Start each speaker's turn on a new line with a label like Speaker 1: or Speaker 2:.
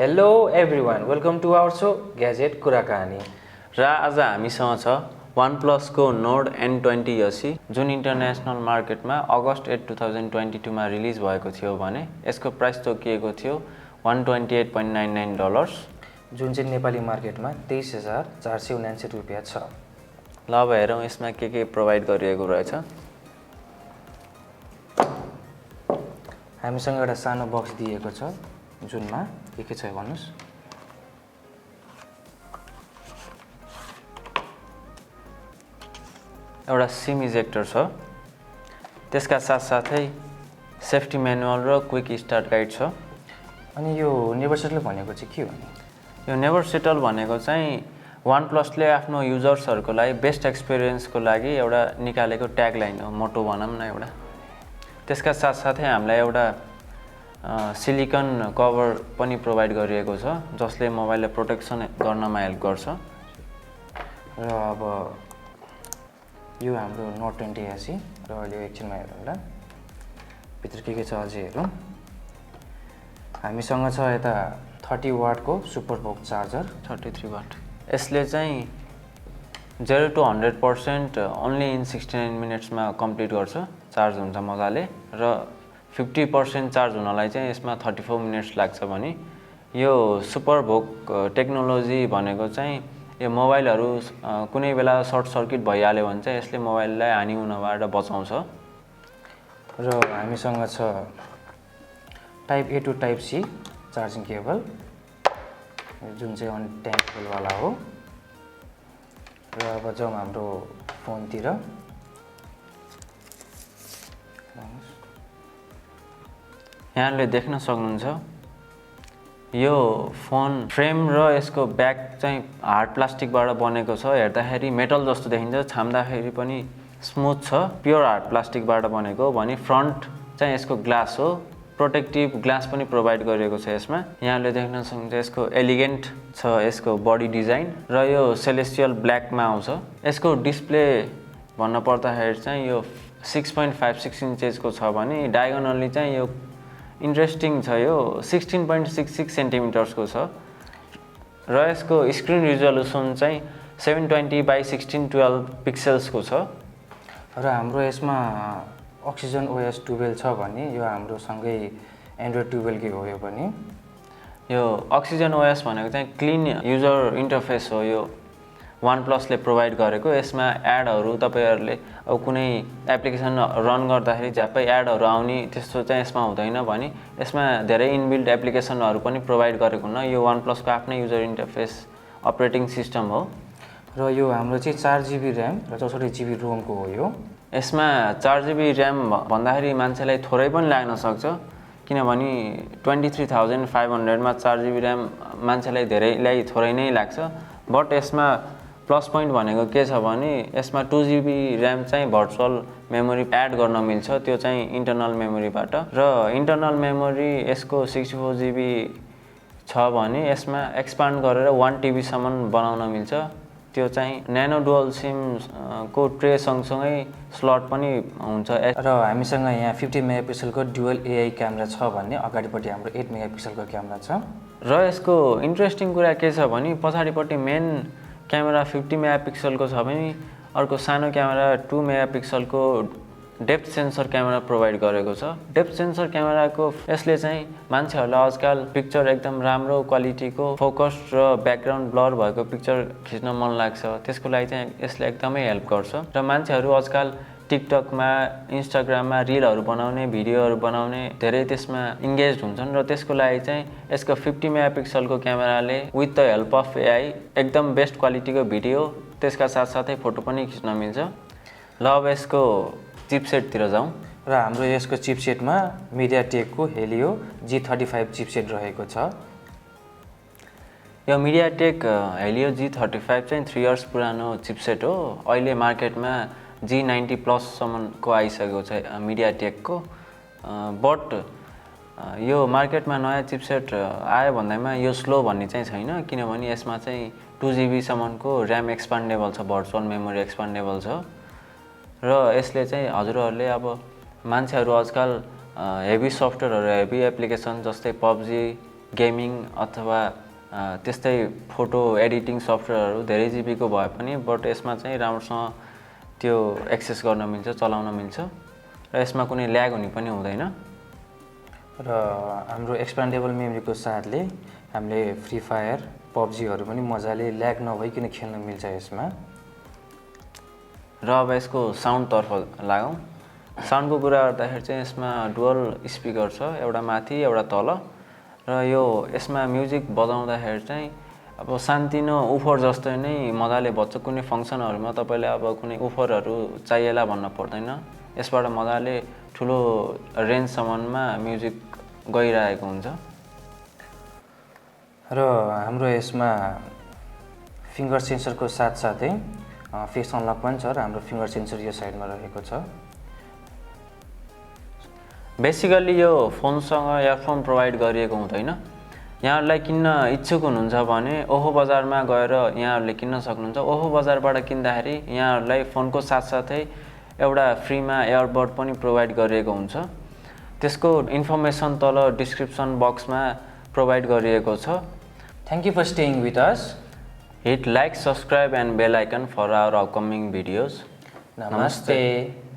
Speaker 1: Hello everyone, welcome to our show Gadget कुराकानी।
Speaker 2: र आज हामीसँग छ OnePlus को Nord N20 Se जुन इन्टरनेशनल मार्केटमा अगस्त 8 2022 मा रिलिज भएको थियो भने यसको प्राइस तोकिएको थियो $128.99
Speaker 1: जुन चाहिँ नेपाली मार्केटमा 23,479 रुपैयाँ छ।
Speaker 2: ल अब हेरौँ यसमा के प्रोवाइड गरिएको रहेछ।
Speaker 1: हामीसँग एउटा सानो बक्स दिएको छ जुनमा के छ भन्नुस्।
Speaker 2: एउटा सिम इजेक्टर छ, त्यसका साथसाथै सेफ्टी म्यानुअल र क्विक स्टार्ट गाइड छ।
Speaker 1: अनि यो नेभर सेटल भनेको चाहिँ के हो?
Speaker 2: यो नेभर सेटल भनेको चाहिँ OnePlusले आफ्नो युजर्सहरुको लागि बेस्ट एक्सपिरियन्सको लागि एउटा निकालेको ट्यागलाइन हो, मोटो भनौं न एउटा। त्यसका साथसाथै हामीलाई एउटा सिलिकन कभर पनि प्रोवाइड गरिएको छ जसले मोबाइललाई प्रोटेक्सन गर्नमा हेल्प गर्छ।
Speaker 1: र अब यो हाम्रो Nord N20 Se र अहिले एकछिनमा हेरौँ ल भित्र के छ अझै हेरौँ। हामीसँग छ यता 30 वाटको सुपरभोक चार्जर,
Speaker 2: 33 वाट। यसले चाहिँ 0 to 100% ओन्ली इन 69 मिनेट्समा कम्प्लिट गर्छ, चार्ज हुन्छ मजाले। र 50% चार्ज हुनलाई चाहिँ यसमा 34 मिनेट्स लाग्छ भने यो सुपरभोक टेक्नोलोजी भनेको चाहिँ यो मोबाइलहरु कुनै बेला सर्ट सर्किट भइहाल्यो भने चाहिँ यसले मोबाइललाई हानि हुनबाट बचाउँछ।
Speaker 1: र हामीसँग छ type A to type C charging cable जुन चाहिँ अनट्याङ्गेबल वाला हो। र अब जाउँ हाम्रो फोनतिर।
Speaker 2: यहाँले देख्न सक्नुहुन्छ यो फोन फ्रेम र यसको ब्याक चाहिँ हार्ड प्लास्टिकबाट बनेको छ। हेर्दाखेरि मेटल जस्तो देखिन्छ, छाम्दाखेरि पनि स्मुथ छ, प्योर हार्ड प्लास्टिकबाट बनेको भने फ्रन्ट चाहिँ यसको ग्लास हो, प्रोटेक्टिभ ग्लास पनि प्रोवाइड गरिएको छ यसमा। यहाँले देख्न सक्नुहुन्छ यसको एलिगेन्ट छ यसको बडी डिजाइन र यो सेलेस्टियल ब्ल्याकमा आउँछ। यसको डिस्प्ले भन्न पर्दाखेरि चाहिँ यो 6.56 इन्चेसको छ भने डायगोनली चाहिँ यो इन्ट्रेस्टिङ छ, यो 16.66 सेन्टिमिटर्सको छ। र यसको स्क्रिन रिजोल्युसन चाहिँ 720 by 1612 पिक्सल्सको छ।
Speaker 1: र हाम्रो यसमा OxygenOS 12 छ भने यो हाम्रो सँगै एन्ड्रोइड 12 के हो। यो पनि
Speaker 2: यो OxygenOS भनेको चाहिँ क्लिन युजर इन्टरफेस हो यो OnePlusले प्रोवाइड गरेको। यसमा एडहरु तपाईहरुले अब कुनै एप्लिकेसन रन गर्दाखेरि झ्याप्पै एडहरु आउने त्यस्तो चाहिँ यसमा हुँदैन भने यसमा धेरै इनबिल्ट एप्लिकेसनहरु पनि प्रोवाइड गरेको हुन यो OnePlusको आफ्नै युजर इन्टरफेस अपरेटिङ सिस्टम हो।
Speaker 1: र यो हाम्रो चाहिँ 4GB र्याम र 64GB रोमको हो। यो
Speaker 2: यसमा 4GB र्याम भन्दाखेरि मान्छेलाई थोरै पनि लाग्न सक्छ, किनभने 23,500 मा 4GB र्याम मान्छेलाई धेरैलाई थोरै नै लाग्छ। बट यसमा प्लस पोइन्ट भनेको के छ भने यसमा 2GB र्याम चाहिँ भर्चुअल मेमोरी एड गर्न मिल्छ, त्यो चाहिँ इन्टरनल मेमोरीबाट। र इन्टरनल मेमोरी यसको 64GB छ भने यसमा एक्सपान्ड गरेर 1TB सम्म बनाउन मिल्छ। त्यो चाहिँ न्यानो डुअल सिम को ट्रे सँगसँगै स्लट पनि हुन्छ।
Speaker 1: र हामीसँग यहाँ 50 मेगापिक्सलको डुअल AI क्यामेरा छ भने अगाडिपट्टि हाम्रो 8 मेगापिक्सलको क्यामेरा छ।
Speaker 2: र यसको इन्ट्रेस्टिङ कुरा के छ भने पछाडिपट्टि मेन क्यामेरा 50 मेगापिक्सलको छ भने अर्को सानो क्यामेरा 2 मेगापिक्सलको डेप्थ सेन्सर क्यामेरा प्रोवाइड गरेको छ। डेप्थ सेन्सर क्यामेराको यसले चाहिँ मान्छेहरुलाई आजकल पिक्चर एकदम राम्रो क्वालिटीको फोकस्ड र ब्याकग्राउन्ड ब्लर भएको पिक्चर खिच्न मन लाग्छ, त्यसको लागि चाहिँ यसले एकदमै हेल्प गर्छ। र मान्छेहरु आजकल टिकटकमा इन्स्टाग्राममा रिलहरु बनाउने, भिडियोहरु बनाउने धेरै त्यसमा इन्गेज्ड हुन्छन्। र त्यसको लागि चाहिँ यसको 50 मेगापिक्सलको क्यामेराले with the help of AI एकदम बेस्ट क्वालिटीको भिडियो त्यसका साथसाथै फोटो पनि खिच्न मिल्छ। ल अब यसको चिपसेट तिर जाउँ।
Speaker 1: र हाम्रो यसको चिपसेटमा MediaTek को Helio G35 चिपसेट रहेको छ।
Speaker 2: यो MediaTek Helio G35 चाहिँ 3 इयर्स पुरानो चिपसेट हो। अहिले मार्केटमा G90 प्लस सम्मको आइसकेको छ MediaTek को। बट यो मार्केटमा नयाँ चिपसेट आयो भन्दैमा यो स्लो भन्ने चाहिँ छैन, किनभने यसमा चाहिँ 2GB सम्मको र्याम एक्सपान्डेबल छ, भर्चुअल मेमोरी एक्सपान्डेबल छ। र यसले चाहिँ हजुरहरुले अब मान्छेहरु आजकल हेभी सफ्टवेयरहरु, हेभी एप्लिकेसन जस्तै PUBG गेमिङ अथवा त्यस्तै फोटो एडिटिङ सफ्टवेयरहरू धेरै जिबीको भए पनि बट यसमा चाहिँ राम्रोसँग त्यो एक्सेस गर्न मिल्छ, चलाउन मिल्छ र यसमा कुनै ल्याग हुने पनि हुँदैन।
Speaker 1: र हाम्रो एक्सप्यान्डेबल मेमोरीको साथले हामीले फ्री फायर, पबजीहरू पनि मजाले ल्याग नभइकन खेल्न मिल्छ यसमा।
Speaker 2: र अब यसको साउन्डतर्फ लागौँ। साउन्डको कुरा गर्दाखेरि चाहिँ यसमा डुअल स्पिकर छ, एउटा माथि एउटा तल र यो यसमा म्युजिक बजाउँदाखेरि चाहिँ अब सानोतिनो उफर जस्तै नै मजाले बज्छ। कुनै फङ्सनहरूमा तपाईँले अब कुनै उफरहरू चाहिएला भन्न पर्दैन, यसबाट मजाले ठुलो रेन्जसम्ममा म्युजिक गइरहेको हुन्छ।
Speaker 1: र हाम्रो यसमा फिङ्गर सेन्सरको साथसाथै फेस अनलक पनि छ र हाम्रो फिङ्गर सेन्सर यो साइडमा रहेको छ।
Speaker 2: बेसिकल्ली यो फोनसँग इयरफोन प्रोभाइड गरिएको हुँदैन। यहाँहरूलाई किन्न इच्छुक हुनुहुन्छ भने ओहो बजारमा गएर यहाँहरूले किन्न सक्नुहुन्छ। ओहो बजारबाट किन्दाखेरि यहाँहरूलाई फोनको साथसाथै एउटा फ्रीमा एयरबड पनि प्रोभाइड गरिएको हुन्छ। त्यसको इन्फर्मेसन तल डिस्क्रिप्सन बक्समा प्रोभाइड गरिएको छ।
Speaker 1: Thank you for staying with us.
Speaker 2: Hit like, subscribe and bell icon for our upcoming videos.
Speaker 1: Namaste.